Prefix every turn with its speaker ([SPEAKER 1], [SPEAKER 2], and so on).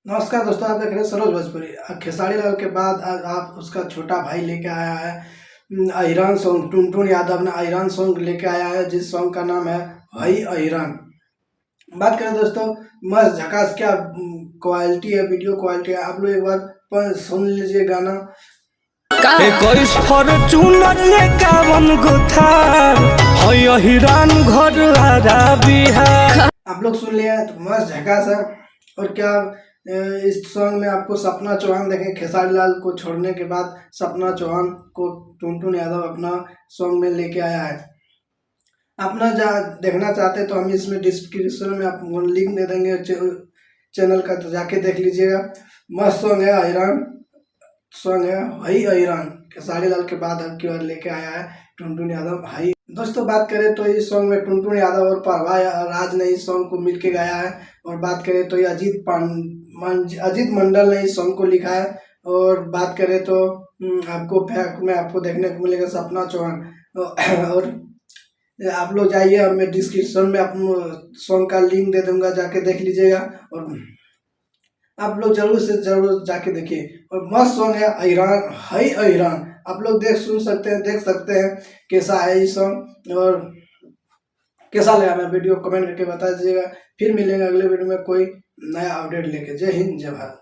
[SPEAKER 1] नमस्कार दोस्तों, आप देख रहे हैं सरोज भोजपुरी। खेसारी लाल के बाद आज आप उसका छोटा भाई लेके आया है अहिरान सॉन्ग। टुनटुन यादव ने अहिरान सॉन्ग लेके आया है, जिस सॉन्ग का नाम है भाई अहिरान। बात करें दोस्तों, मस्त झकास क्या क्वालिटी है, वीडियो क्वालिटी है। आप लोग एक बार सुन लीजिए गाना।
[SPEAKER 2] फॉर्चूनर लेकावन गुथार होय अहिरान घर आरा बिहार।
[SPEAKER 1] आप लोग सुन लिया तो मस्त झकास है। और क्या इस सॉन्ग में आपको सपना चौहान देखें, खेसारी लाल को छोड़ने के बाद सपना चौहान को टुनटुन यादव अपना सॉन्ग में लेके आया है। अपना देखना चाहते तो हम इसमें डिस्क्रिप्शन में आपको लिंक दे देंगे चैनल का, तो जाके देख लीजिएगा। मस्त सॉन्ग है, अहिरान सॉन्ग है भाई अहिरान। खेसारी लाल के बाद अब की बार लेके आया है टुनटुन यादव भाई। दोस्तों बात करें तो इस सॉन्ग में टुनटुन यादव और प्रभा राज ने इस सॉन्ग को मिलके गाया है। और बात करें तो ये अजीत मंडल ने इस सॉन्ग को लिखा है। और बात करें तो आपको फैक्ट में आपको देखने को मिलेगा सपना चौहान। और आप लोग जाइए, मैं डिस्क्रिप्शन में आपको सॉन्ग का लिंक दे दूंगा, जाके देख लीजिएगा। और आप लोग जरूर से जरूर जाके देखिए। और मस्त सॉन्ग है अहिरान है अहिरान। आप लोग देख सकते हैं कैसा है ये सॉन्ग। और कैसा लगा मैं वीडियो कमेंट करके बता दीजिएगा। फिर मिलेंगे अगले वीडियो में कोई नया अपडेट लेके। जय हिंद, जय भारत।